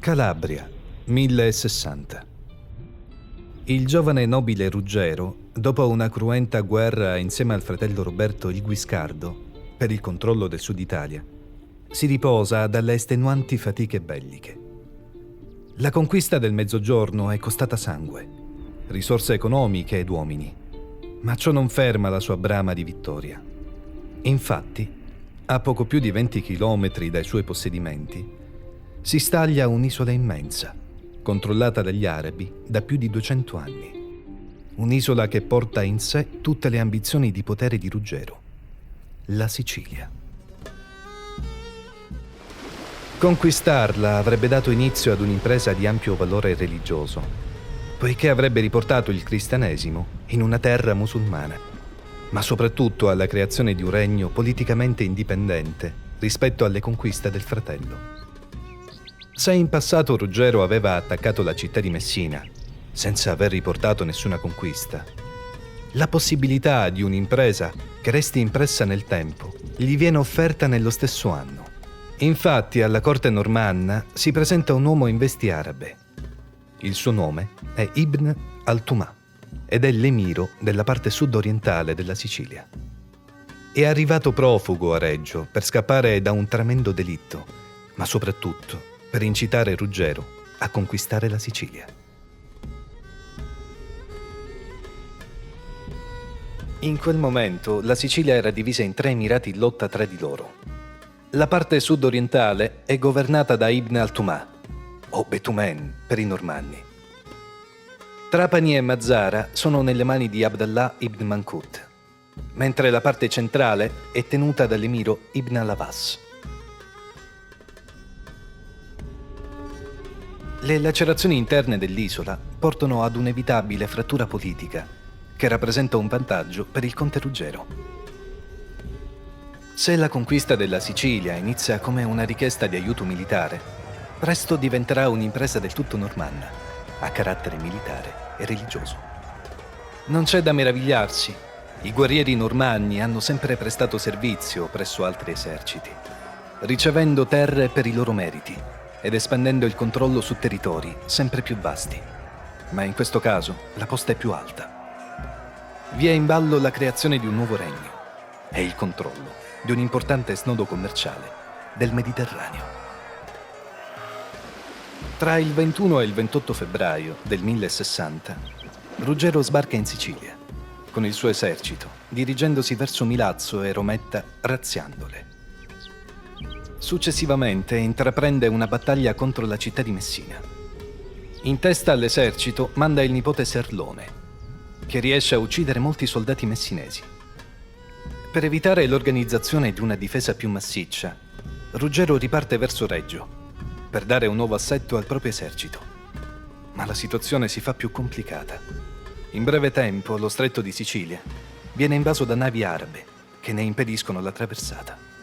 Calabria, 1060. Il giovane nobile Ruggero, dopo una cruenta guerra insieme al fratello Roberto il Guiscardo per il controllo del sud Italia, si riposa dalle estenuanti fatiche belliche. La conquista del Mezzogiorno è costata sangue, risorse economiche ed uomini, ma ciò non ferma la sua brama di vittoria. Infatti, a poco più di 20 chilometri dai suoi possedimenti, si staglia un'isola immensa, controllata dagli arabi da più di 200 anni. Un'isola che porta in sé tutte le ambizioni di potere di Ruggero: la Sicilia. Conquistarla avrebbe dato inizio ad un'impresa di ampio valore religioso, poiché avrebbe riportato il cristianesimo in una terra musulmana, ma soprattutto alla creazione di un regno politicamente indipendente rispetto alle conquiste del fratello. Se in passato Ruggero aveva attaccato la città di Messina, senza aver riportato nessuna conquista, la possibilità di un'impresa che resti impressa nel tempo gli viene offerta nello stesso anno. Infatti, alla corte normanna si presenta un uomo in vesti arabe. Il suo nome è Ibn al-Tumà ed è l'emiro della parte sud-orientale della Sicilia. È arrivato profugo a Reggio per scappare da un tremendo delitto, ma soprattutto per incitare Ruggero a conquistare la Sicilia. In quel momento la Sicilia era divisa in 3 emirati in lotta tra di loro. La parte sud-orientale è governata da Ibn al-Tumà, o Betumen per i normanni. Trapani e Mazzara sono nelle mani di Abdallah ibn Mankut, mentre la parte centrale è tenuta dall'emiro Ibn al-Abbas. Le lacerazioni interne dell'isola portano ad un'evitabile frattura politica che rappresenta un vantaggio per il conte Ruggero. Se la conquista della Sicilia inizia come una richiesta di aiuto militare, presto diventerà un'impresa del tutto normanna, a carattere militare e religioso. Non c'è da meravigliarsi, i guerrieri normanni hanno sempre prestato servizio presso altri eserciti, ricevendo terre per i loro meriti ed espandendo il controllo su territori sempre più vasti. Ma in questo caso la posta è più alta. Vi è in ballo la creazione di un nuovo regno e il controllo di un importante snodo commerciale del Mediterraneo. Tra il 21 e il 28 febbraio del 1060, Ruggero sbarca in Sicilia con il suo esercito, dirigendosi verso Milazzo e Rometta razziandole. Successivamente intraprende una battaglia contro la città di Messina. In testa all'esercito manda il nipote Serlone, che riesce a uccidere molti soldati messinesi. Per evitare l'organizzazione di una difesa più massiccia, Ruggero riparte verso Reggio per dare un nuovo assetto al proprio esercito. Ma la situazione si fa più complicata. In breve tempo lo stretto di Sicilia viene invaso da navi arabe che ne impediscono la traversata.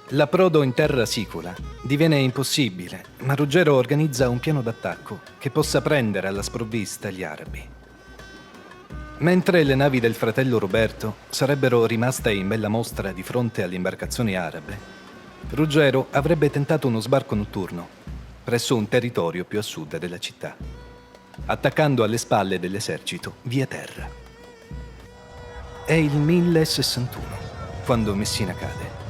L'approdo in terra sicula diviene impossibile, ma Ruggero organizza un piano d'attacco che possa prendere alla sprovvista gli arabi. Mentre le navi del fratello Roberto sarebbero rimaste in bella mostra di fronte alle imbarcazioni arabe, Ruggero avrebbe tentato uno sbarco notturno presso un territorio più a sud della città, attaccando alle spalle dell'esercito via terra. È il 1061 quando Messina cade.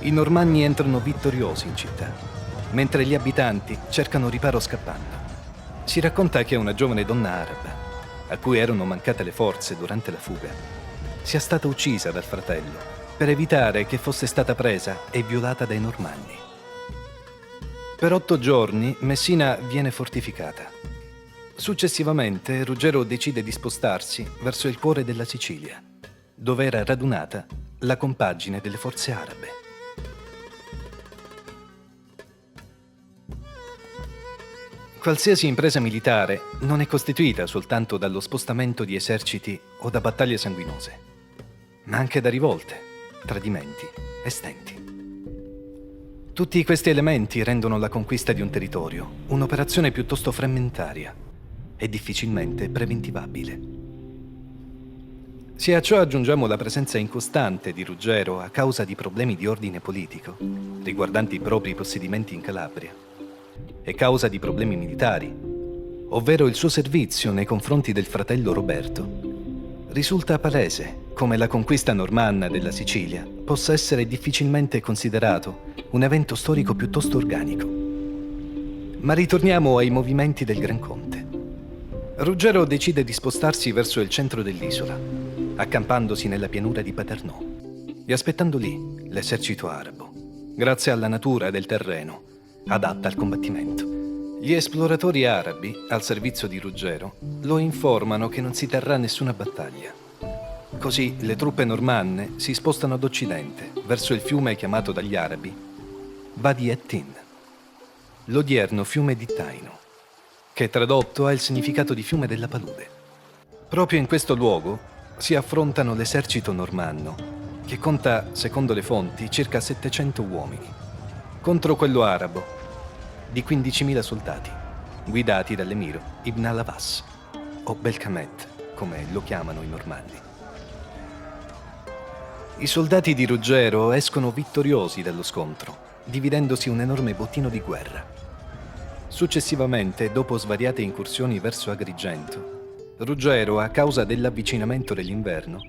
I normanni entrano vittoriosi in città, mentre gli abitanti cercano riparo scappando. Si racconta che una giovane donna araba, a cui erano mancate le forze durante la fuga, sia stata uccisa dal fratello per evitare che fosse stata presa e violata dai normanni. Per 8 giorni Messina viene fortificata. Successivamente Ruggero decide di spostarsi verso il cuore della Sicilia, dove era radunata la compagine delle forze arabe. Qualsiasi impresa militare non è costituita soltanto dallo spostamento di eserciti o da battaglie sanguinose, ma anche da rivolte, tradimenti e stenti. Tutti questi elementi rendono la conquista di un territorio un'operazione piuttosto frammentaria e difficilmente preventivabile. Se a ciò aggiungiamo la presenza incostante di Ruggero a causa di problemi di ordine politico, riguardanti i propri possedimenti in Calabria, e causa di problemi militari, ovvero il suo servizio nei confronti del fratello Roberto, risulta palese come la conquista normanna della Sicilia possa essere difficilmente considerato un evento storico piuttosto organico. Ma ritorniamo ai movimenti del Gran Conte. Ruggero decide di spostarsi verso il centro dell'isola, accampandosi nella pianura di Paternò e aspettando lì l'esercito arabo, grazie alla natura del terreno adatta al combattimento. Gli esploratori arabi, al servizio di Ruggero, lo informano che non si terrà nessuna battaglia. Così le truppe normanne si spostano ad occidente, verso il fiume chiamato dagli arabi Wadi et-Tin, l'odierno fiume di Taino, che tradotto ha il significato di fiume della palude. Proprio in questo luogo si affrontano l'esercito normanno, che conta, secondo le fonti, circa 700 uomini, contro quello arabo di 15.000 soldati, guidati dall'emiro Ibn al-Abbas, o Belcamet, come lo chiamano i normanni. I soldati di Ruggero escono vittoriosi dallo scontro, dividendosi un enorme bottino di guerra. Successivamente, dopo svariate incursioni verso Agrigento, Ruggero, a causa dell'avvicinamento dell'inverno,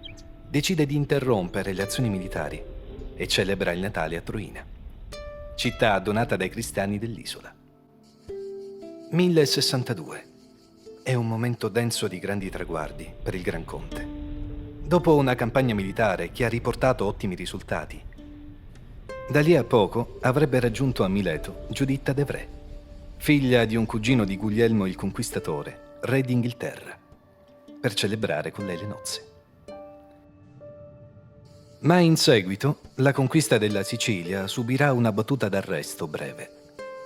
decide di interrompere le azioni militari e celebra il Natale a Troina, città donata dai cristiani dell'isola. 1062. È un momento denso di grandi traguardi per il Gran Conte. Dopo una campagna militare che ha riportato ottimi risultati, da lì a poco avrebbe raggiunto a Mileto Giuditta d'Evray, figlia di un cugino di Guglielmo il Conquistatore, re d'Inghilterra, per celebrare con lei le nozze. Ma in seguito la conquista della Sicilia subirà una battuta d'arresto breve,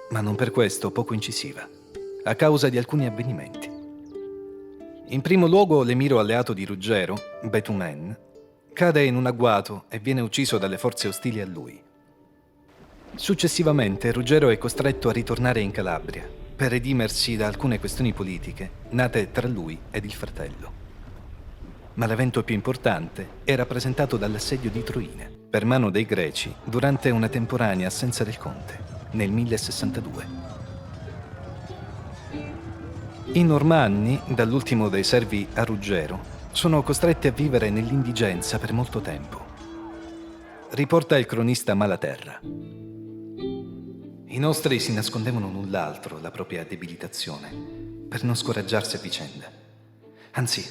ma non per questo poco incisiva, a causa di alcuni avvenimenti. In primo luogo l'emiro alleato di Ruggero, Betumen, cade in un agguato e viene ucciso dalle forze ostili a lui. Successivamente Ruggero è costretto a ritornare in Calabria per redimersi da alcune questioni politiche nate tra lui ed il fratello. Ma l'evento più importante è rappresentato dall'assedio di Troina, per mano dei Greci, durante una temporanea assenza del conte, nel 1062. I normanni, dall'ultimo dei servi a Ruggero, sono costretti a vivere nell'indigenza per molto tempo. Riporta il cronista Malaterra. I nostri si nascondevano l'un l'altro la propria debilitazione, per non scoraggiarsi a vicenda. Anzi,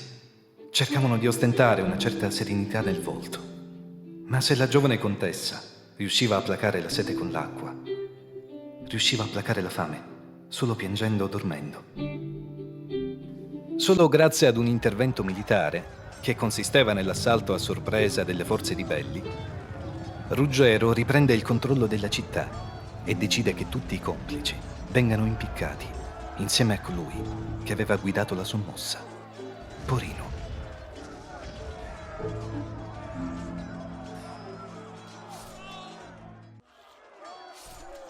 cercavano di ostentare una certa serenità nel volto. Ma se la giovane contessa riusciva a placare la sete con l'acqua, riusciva a placare la fame solo piangendo o dormendo. Solo grazie ad un intervento militare, che consisteva nell'assalto a sorpresa delle forze ribelli, Ruggero riprende il controllo della città e decide che tutti i complici vengano impiccati, insieme a colui che aveva guidato la sommossa, Porino.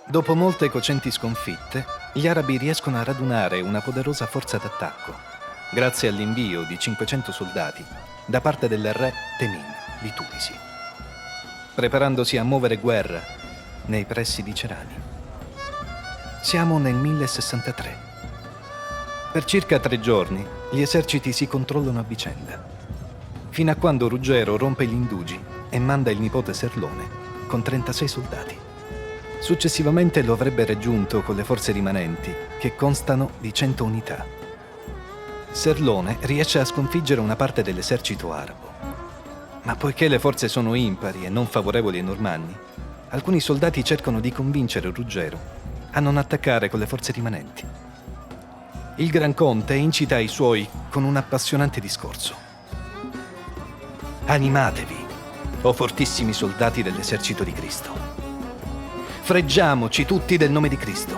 Dopo molte cocenti sconfitte, gli arabi riescono a radunare una poderosa forza d'attacco, grazie all'invio di 500 soldati da parte del re Temin di Tunisi, preparandosi a muovere guerra nei pressi di Cerani. Siamo nel 1063. Per circa 3 giorni gli eserciti si controllano a vicenda, fino a quando Ruggero rompe gli indugi e manda il nipote Serlone con 36 soldati. Successivamente lo avrebbe raggiunto con le forze rimanenti, che constano di 100 unità. Serlone riesce a sconfiggere una parte dell'esercito arabo, ma poiché le forze sono impari e non favorevoli ai normanni, alcuni soldati cercano di convincere Ruggero a non attaccare con le forze rimanenti. Il Gran Conte incita i suoi con un appassionante discorso. Animatevi, o fortissimi soldati dell'esercito di Cristo. Freggiamoci tutti del nome di Cristo.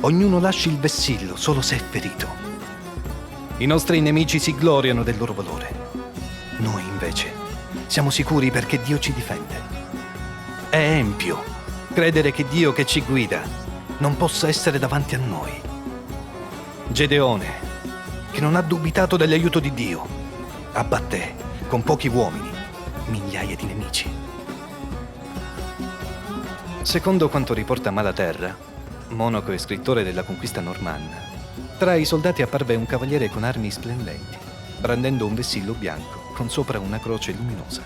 Ognuno lasci il vessillo solo se è ferito. I nostri nemici si gloriano del loro valore. Noi, invece, siamo sicuri perché Dio ci difende. È empio credere che Dio che ci guida non possa essere davanti a noi. Gedeone, che non ha dubitato dell'aiuto di Dio, abbatté con pochi uomini, migliaia di nemici. Secondo quanto riporta Malaterra, monaco e scrittore della conquista normanna, tra i soldati apparve un cavaliere con armi splendenti, brandendo un vessillo bianco con sopra una croce luminosa.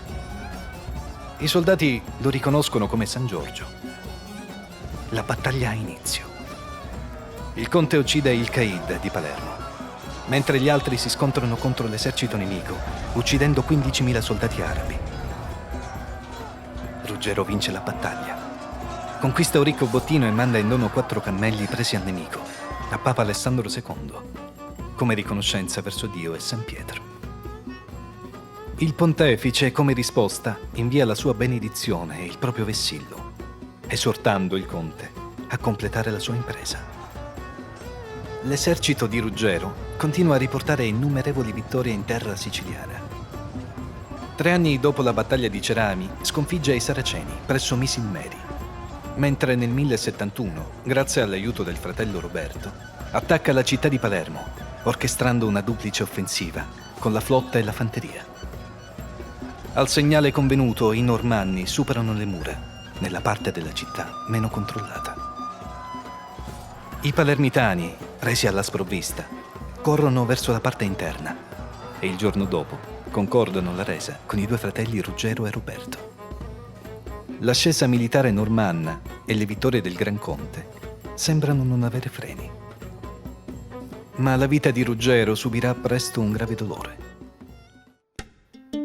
I soldati lo riconoscono come San Giorgio. La battaglia ha inizio. Il conte uccide il Caid di Palermo, mentre gli altri si scontrano contro l'esercito nemico, uccidendo 15.000 soldati arabi. Ruggero vince la battaglia. Conquista un ricco bottino e manda in dono 4 cammelli presi al nemico, a Papa Alessandro II, come riconoscenza verso Dio e San Pietro. Il pontefice, come risposta, invia la sua benedizione e il proprio vessillo, esortando il conte a completare la sua impresa. L'esercito di Ruggero continua a riportare innumerevoli vittorie in terra siciliana. 3 anni dopo la battaglia di Cerami, sconfigge i Saraceni presso Misilmeri, mentre nel 1071, grazie all'aiuto del fratello Roberto, attacca la città di Palermo, orchestrando una duplice offensiva con la flotta e la fanteria. Al segnale convenuto, i normanni superano le mura nella parte della città meno controllata. I palermitani, resi alla sprovvista, corrono verso la parte interna e il giorno dopo concordano la resa con i 2 fratelli Ruggero e Roberto. L'ascesa militare normanna e le vittorie del Gran Conte sembrano non avere freni. Ma la vita di Ruggero subirà presto un grave dolore.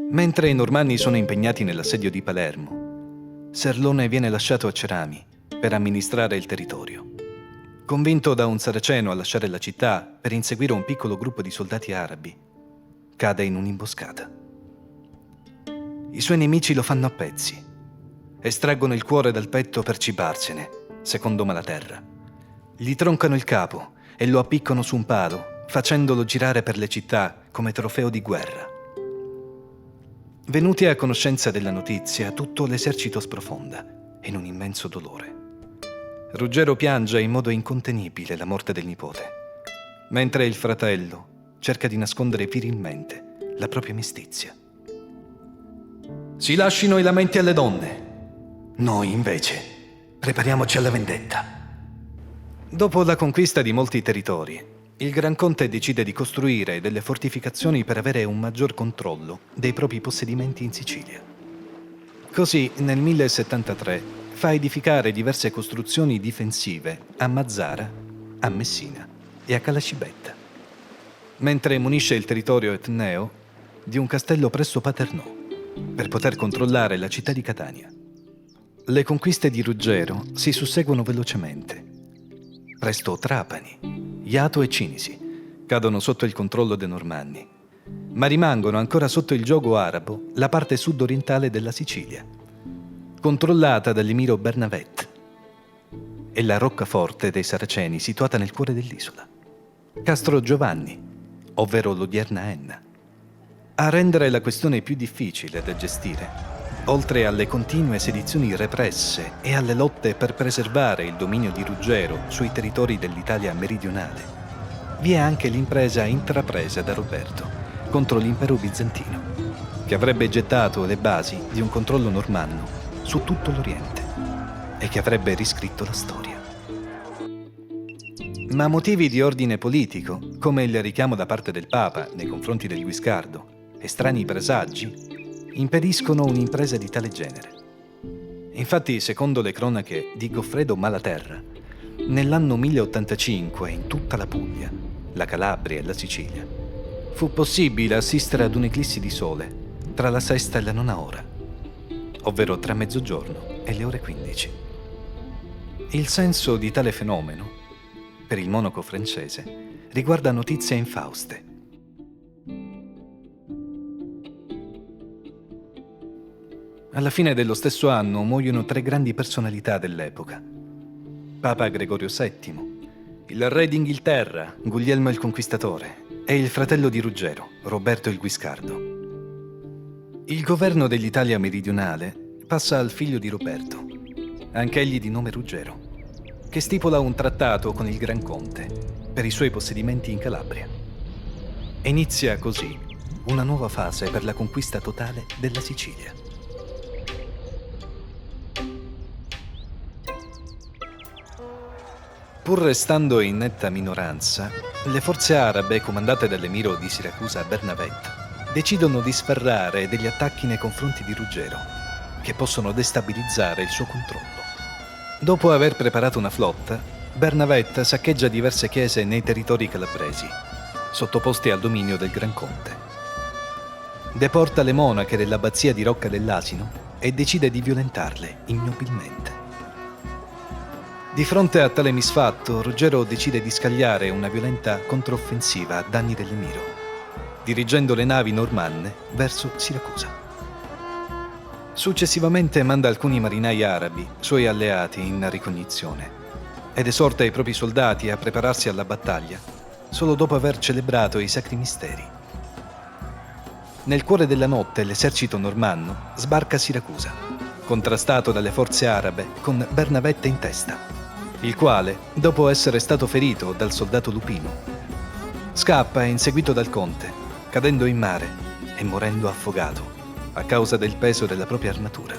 Mentre i normanni sono impegnati nell'assedio di Palermo, Serlone viene lasciato a Cerami per amministrare il territorio. Convinto da un saraceno a lasciare la città per inseguire un piccolo gruppo di soldati arabi, cade in un'imboscata. I suoi nemici lo fanno a pezzi. Estraggono il cuore dal petto per cibarsene, secondo Malaterra. Gli troncano il capo e lo appiccano su un palo, facendolo girare per le città come trofeo di guerra. Venuti a conoscenza della notizia, tutto l'esercito sprofonda in un immenso dolore. Ruggero piange in modo incontenibile la morte del nipote, mentre il fratello cerca di nascondere virilmente la propria mestizia. Si lascino i lamenti alle donne. Noi, invece, prepariamoci alla vendetta. Dopo la conquista di molti territori, il Gran Conte decide di costruire delle fortificazioni per avere un maggior controllo dei propri possedimenti in Sicilia. Così, nel 1073, fa edificare diverse costruzioni difensive a Mazzara, a Messina e a Calacibetta, mentre munisce il territorio etneo di un castello presso Paternò per poter controllare la città di Catania. Le conquiste di Ruggero si susseguono velocemente. Presto Trapani, Iato e Cinisi cadono sotto il controllo dei Normanni, ma rimangono ancora sotto il giogo arabo la parte sud-orientale della Sicilia, controllata dall'emiro Bernavet, e la roccaforte dei Saraceni situata nel cuore dell'isola, Castro Giovanni, ovvero l'odierna Enna. A rendere la questione più difficile da gestire, oltre alle continue sedizioni represse e alle lotte per preservare il dominio di Ruggero sui territori dell'Italia meridionale, vi è anche l'impresa intrapresa da Roberto contro l'impero bizantino, che avrebbe gettato le basi di un controllo normanno su tutto l'Oriente e che avrebbe riscritto la storia. Ma motivi di ordine politico, come il richiamo da parte del Papa nei confronti del Guiscardo e strani presagi, impediscono un'impresa di tale genere. Infatti, secondo le cronache di Goffredo Malaterra, nell'anno 1085 in tutta la Puglia, la Calabria e la Sicilia, fu possibile assistere ad un'eclissi di sole tra la sesta e la nona ora, ovvero tra mezzogiorno e le ore 15. Il senso di tale fenomeno, per il monaco francese, riguarda notizie infauste. Alla fine dello stesso anno muoiono 3 grandi personalità dell'epoca: Papa Gregorio VII, il re d'Inghilterra, Guglielmo il Conquistatore, e il fratello di Ruggero, Roberto il Guiscardo. Il governo dell'Italia meridionale passa al figlio di Roberto, anch'egli di nome Ruggero, che stipula un trattato con il Gran Conte per i suoi possedimenti in Calabria. Inizia così una nuova fase per la conquista totale della Sicilia. Pur restando in netta minoranza, le forze arabe comandate dall'emiro di Siracusa Bernavetta decidono di sferrare degli attacchi nei confronti di Ruggero, che possono destabilizzare il suo controllo. Dopo aver preparato una flotta, Bernavetta saccheggia diverse chiese nei territori calabresi, sottoposti al dominio del Gran Conte. Deporta le monache dell'abbazia di Rocca dell'Asino e decide di violentarle ignobilmente. Di fronte a tale misfatto, Ruggero decide di scagliare una violenta controffensiva a danni dell'emiro, dirigendo le navi normanne verso Siracusa. Successivamente manda alcuni marinai arabi, suoi alleati, in ricognizione, ed esorta i propri soldati a prepararsi alla battaglia solo dopo aver celebrato i sacri misteri. Nel cuore della notte l'esercito normanno sbarca a Siracusa, contrastato dalle forze arabe con Bernavetta in testa, il quale, dopo essere stato ferito dal soldato lupino, scappa inseguito dal conte, cadendo in mare e morendo affogato a causa del peso della propria armatura.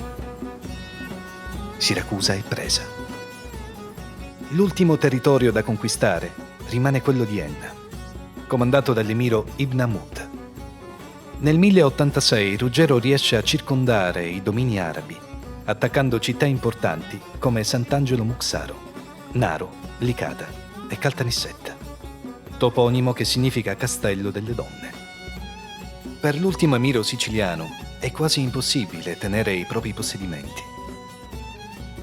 Siracusa è presa. L'ultimo territorio da conquistare rimane quello di Enna, comandato dall'emiro Ibn Hamud. Nel 1086 Ruggero riesce a circondare i domini arabi, attaccando città importanti come Sant'Angelo Muxaro, Naro, Licata e Caltanissetta, toponimo che significa castello delle donne. Per l'ultimo emiro siciliano è quasi impossibile tenere i propri possedimenti.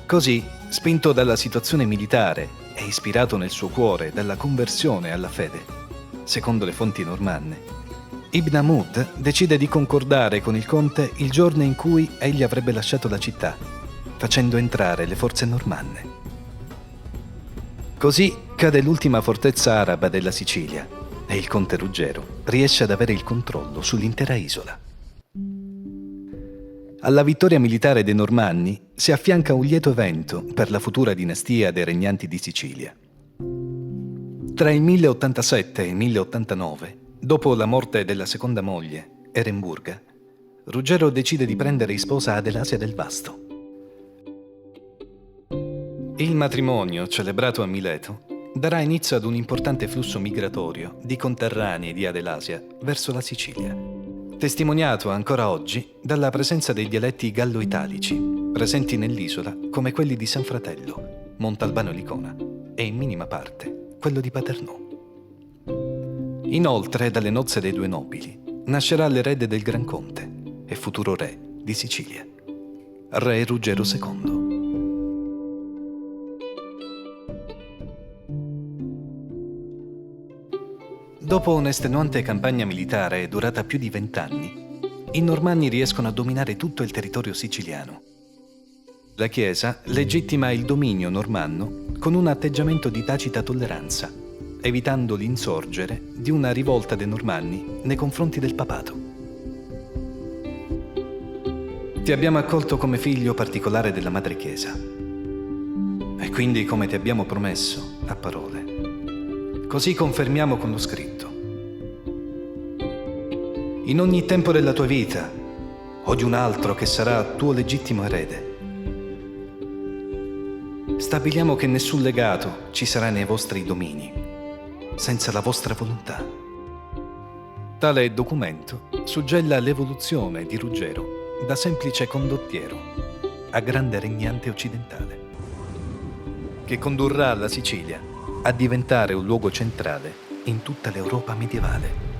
Così, spinto dalla situazione militare e ispirato nel suo cuore dalla conversione alla fede, secondo le fonti normanne, Ibn Hamud decide di concordare con il conte il giorno in cui egli avrebbe lasciato la città, facendo entrare le forze normanne. Così cade l'ultima fortezza araba della Sicilia e il conte Ruggero riesce ad avere il controllo sull'intera isola. Alla vittoria militare dei Normanni si affianca un lieto evento per la futura dinastia dei regnanti di Sicilia. Tra il 1087 e il 1089, dopo la morte della seconda moglie, Eremburga, Ruggero decide di prendere in sposa Adelasia del Vasto. Il matrimonio, celebrato a Mileto, darà inizio ad un importante flusso migratorio di conterranei di Adelasia verso la Sicilia, testimoniato ancora oggi dalla presenza dei dialetti gallo-italici presenti nell'isola come quelli di San Fratello, Montalbano e Licona e in minima parte quello di Paternò. Inoltre, dalle nozze dei due nobili nascerà l'erede del Gran Conte e futuro re di Sicilia, re Ruggero II. Dopo un'estenuante campagna militare durata più di 20 anni, i Normanni riescono a dominare tutto il territorio siciliano. La Chiesa legittima il dominio normanno con un atteggiamento di tacita tolleranza, evitando l'insorgere di una rivolta dei Normanni nei confronti del papato. Ti abbiamo accolto come figlio particolare della Madre Chiesa, e quindi, come ti abbiamo promesso, a parole, così confermiamo con lo scritto. In ogni tempo della tua vita o di un altro che sarà tuo legittimo erede, stabiliamo che nessun legato ci sarà nei vostri domini, senza la vostra volontà. Tale documento suggella l'evoluzione di Ruggero da semplice condottiero a grande regnante occidentale, che condurrà la Sicilia a diventare un luogo centrale in tutta l'Europa medievale.